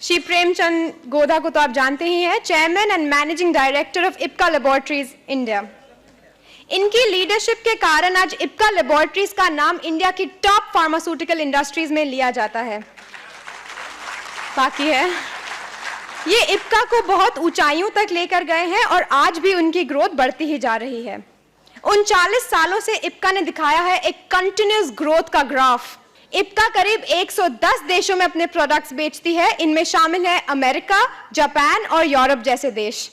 श्री प्रेमचंद गोधा को तो आप जानते ही हैं, chairman and managing director of Ipca laboratories India. इनकी लीडरशिप के कारण आज इप्का लेबोरेटरीज का नाम इंडिया की टॉप फार्मास्यूटिकल इंडस्ट्रीज में लिया जाता है। बाकी है, ये इप्का को बहुत ऊंचाइयों तक लेकर गए हैं और आज भी उनकी ग्रोथ बढ़ती ही जा रही है। 39 सालों से इप्का ने दिखाया है एक कंटिन्यूअस ग्रोथ का ग्राफ। इप्का करीब 110 देशों में अपने प्रोडक्ट्स बेचती है। इनमें शामिल है अमेरिका, जापान और यूरोप जैसे देश।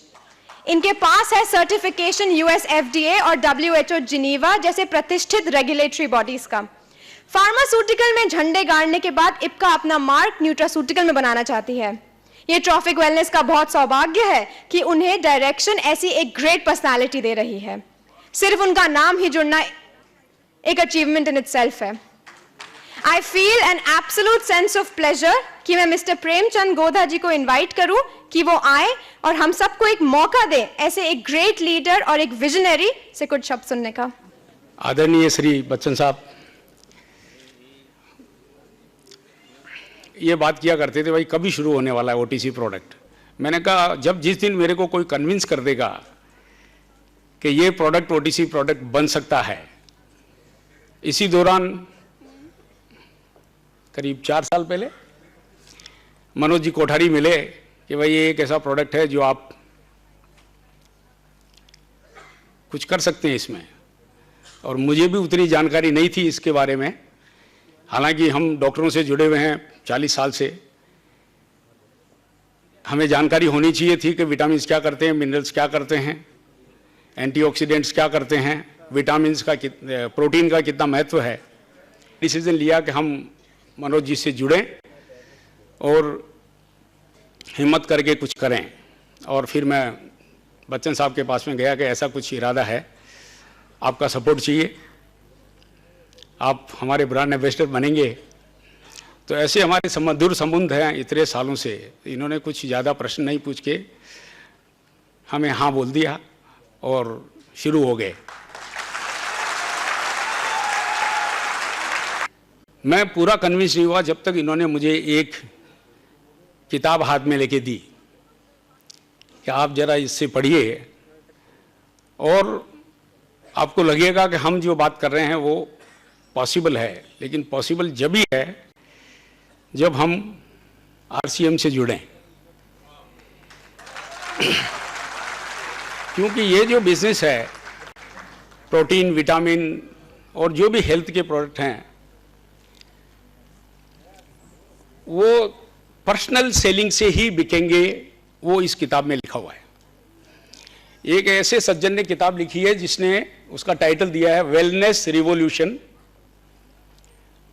इनके पास है सर्टिफिकेशन यूएस एफडीए और डब्ल्यूएचओ जिनीवा जैसे प्रतिष्ठित रेगुलेटरी बॉडीज का। फार्मास्यूटिकल में झंडे गाड़ने के बाद इप्का अपना मार्क न्यूट्रास्यूटिकल में बनाना चाहती है। ये ट्रॉफिक वेलनेस का बहुत सौभाग्य है कि उन्हें डायरेक्शन ऐसी एक ग्रेट पर्सनालिटी दे रही है। सिर्फ उनका नाम ही जुड़ना एक अचीवमेंट इन इटसेल्फ है। I feel an absolute sense of pleasure कि मैं मिस्टर प्रेमचंद गोधा जी को इनवाइट करूं कि वो आए और हम सबको एक मौका दें ऐसे एक ग्रेट लीडर और एक विजनरी से कुछ शब्द सुनने का। आदरणीय श्री बच्चन साहब ये बात किया करते थे, भाई कभी शुरू होने वाला है ओटीसी प्रोडक्ट। मैंने कहा जब जिस दिन मेरे को कोई कन्विंस कर देगा कि ये प्रोडक्ट ओटीसी प्रोडक्ट बन सकता है। इसी दौरान करीब 4 साल पहले मनोज जी कोठारी मिले कि भाई ये एक ऐसा प्रोडक्ट है जो आप कुछ कर सकते हैं इसमें, और मुझे भी उतनी जानकारी नहीं थी इसके बारे में। हालांकि हम डॉक्टरों से जुड़े हुए हैं 40 साल से, हमें जानकारी होनी चाहिए थी कि विटामिन्स क्या करते हैं, मिनरल्स क्या करते हैं, एंटीऑक्सीडेंट्स क्या करते हैं, विटामिन्स का प्रोटीन का कितना महत्व है। डिसीजन लिया कि हम मनोज जी से जुड़ें और हिम्मत करके कुछ करें। और फिर मैं बच्चन साहब के पास में गया कि ऐसा कुछ इरादा है, आपका सपोर्ट चाहिए, आप हमारे ब्रांड एम्बेसडर बनेंगे। तो ऐसे हमारे मधुर संबंध हैं इतने सालों से। इन्होंने कुछ ज़्यादा प्रश्न नहीं पूछ के हमें हाँ बोल दिया और शुरू हो गए। मैं पूरा कन्विंस नहीं हुआ जब तक इन्होंने मुझे एक किताब हाथ में लेके दी कि आप जरा इससे पढ़िए और आपको लगेगा कि हम जो बात कर रहे हैं वो पॉसिबल है। लेकिन पॉसिबल जब ही है जब हम आरसीएम से जुड़ें, क्योंकि ये जो बिजनेस है प्रोटीन, विटामिन और जो भी हेल्थ के प्रोडक्ट हैं वो पर्सनल सेलिंग से ही बिकेंगे, वो इस किताब में लिखा हुआ है। एक ऐसे सज्जन ने किताब लिखी है जिसने उसका टाइटल दिया है wellness revolution, $1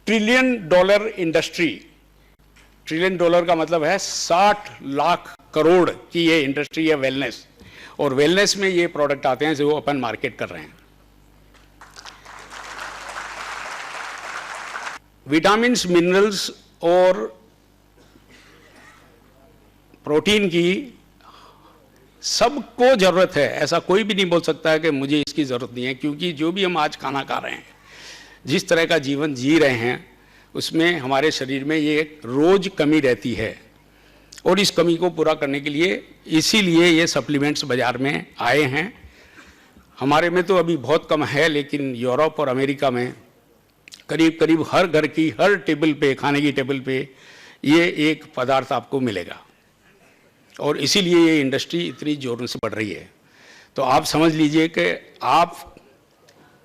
trillion industry. $1 trillion का मतलब है 60 लाख करोड़ की ये इंडस्ट्री है वेलनेस, और वेलनेस में ये प्रोडक्ट आते हैं जो अपन मार्केट कर रहे हैं। विटामिन्स, मिनरल्स और प्रोटीन की सबको जरूरत है। ऐसा कोई भी नहीं बोल सकता है कि मुझे इसकी जरूरत नहीं है, क्योंकि जो भी हम आज खाना खा रहे हैं, जिस तरह का जीवन जी रहे हैं, उसमें हमारे शरीर में ये रोज कमी रहती है। और इस कमी को पूरा करने के लिए इसीलिए ये सप्लीमेंट्स बाजार में आए हैं। हमारे में तो अभी बहुत कम है, लेकिन यूरोप और अमेरिका में करीब करीब हर घर की हर टेबल पे, खाने की टेबल पे ये एक पदार्थ आपको मिलेगा, और इसीलिए ये इंडस्ट्री इतनी जोरों से बढ़ रही है। तो आप समझ लीजिए कि आप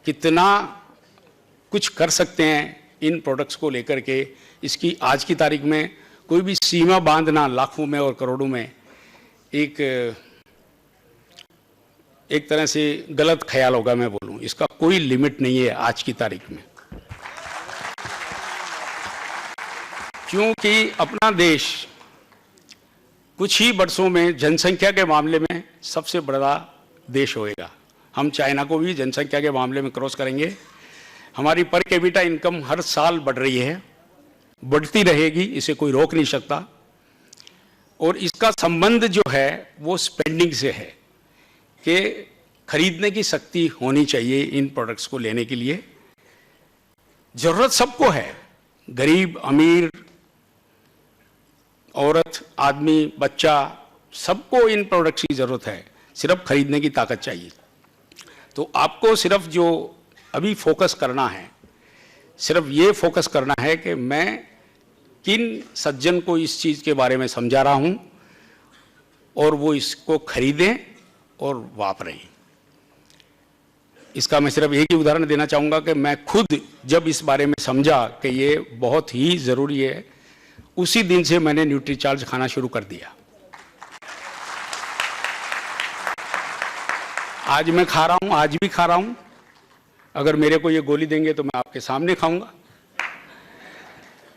कितना कुछ कर सकते हैं इन प्रोडक्ट्स को लेकर के। इसकी आज की तारीख में कोई भी सीमा बांधना लाखों में और करोड़ों में एक तरह से गलत ख्याल होगा। मैं बोलूं, इसका कोई लिमिट नहीं है आज की तारीख में, क्योंकि अपना देश कुछ ही वर्षों में जनसंख्या के मामले में सबसे बड़ा देश होएगा। हम चाइना को भी जनसंख्या के मामले में क्रॉस करेंगे। हमारी पर कैपिटा इनकम हर साल बढ़ रही है, बढ़ती रहेगी, इसे कोई रोक नहीं सकता। और इसका संबंध जो है वो स्पेंडिंग से है कि खरीदने की शक्ति होनी चाहिए इन प्रोडक्ट्स को लेने के लिए। जरूरत सबको है, गरीब, अमीर, औरत, आदमी, बच्चा, सबको इन प्रोडक्ट्स की ज़रूरत है, सिर्फ खरीदने की ताकत चाहिए। तो आपको सिर्फ जो अभी फोकस करना है, सिर्फ ये फोकस करना है कि मैं किन सज्जन को इस चीज़ के बारे में समझा रहा हूँ और वो इसको खरीदें और वापरें। इसका मैं सिर्फ एक ही उदाहरण देना चाहूँगा कि मैं खुद जब इस बारे में समझा कि ये बहुत ही ज़रूरी है, उसी दिन से मैंने न्यूट्रीचार्ज खाना शुरू कर दिया। आज मैं खा रहा हूँ, आज भी खा रहा हूँ। अगर मेरे को ये गोली देंगे तो मैं आपके सामने खाऊंगा।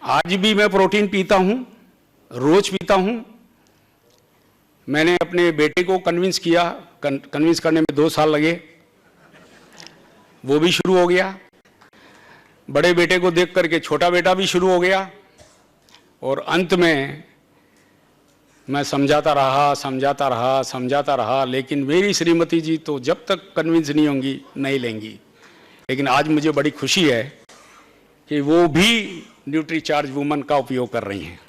आज भी मैं प्रोटीन पीता हूँ, रोज पीता हूँ। मैंने अपने बेटे को कन्विंस किया, कन्विंस करने में 2 साल लगे, वो भी शुरू हो गया। बड़े बेटे को देख करके छोटा बेटा भी शुरू हो गया। और अंत में मैं समझाता रहा, लेकिन मेरी श्रीमती जी तो जब तक कन्विंस नहीं होंगी नहीं लेंगी। लेकिन आज मुझे बड़ी खुशी है कि वो भी न्यूट्रीचार्ज वुमन का उपयोग कर रही हैं।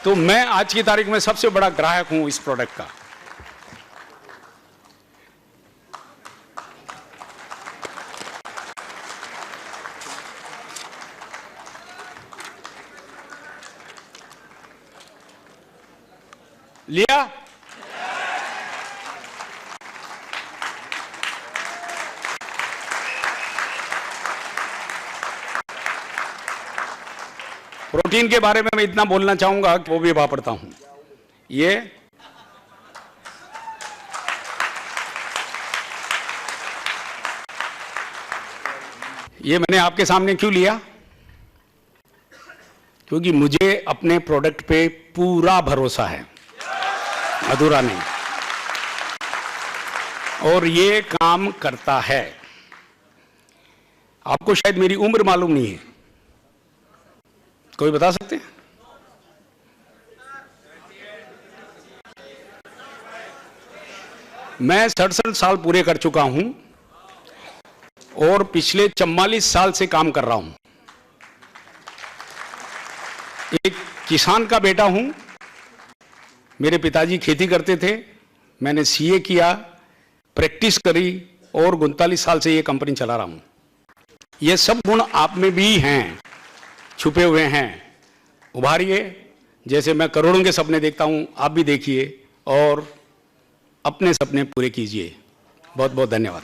तो मैं आज की तारीख में सबसे बड़ा ग्राहक हूं इस प्रोडक्ट का। लिया? प्रोटीन के बारे में मैं इतना बोलना चाहूंगा कि वो भी वापरता हूं। ये मैंने आपके सामने क्यों लिया? क्योंकि मुझे अपने प्रोडक्ट पे पूरा भरोसा है, अधूरा नहीं। और ये काम करता है। आपको शायद मेरी उम्र मालूम नहीं है, कोई बता सकते हैं? मैं 67 साल पूरे कर चुका हूं और पिछले 44 साल से काम कर रहा हूं। एक किसान का बेटा हूं। मेरे पिताजी खेती करते थे, मैंने सीए किया, प्रैक्टिस करी और 39 साल से ये कंपनी चला रहा हूं। ये सब गुण आप में भी हैं, छुपे हुए हैं। उभारिए। जैसे मैं करोड़ों के सपने देखता हूं, आप भी देखिए और अपने सपने पूरे कीजिए। बहुत बहुत धन्यवाद।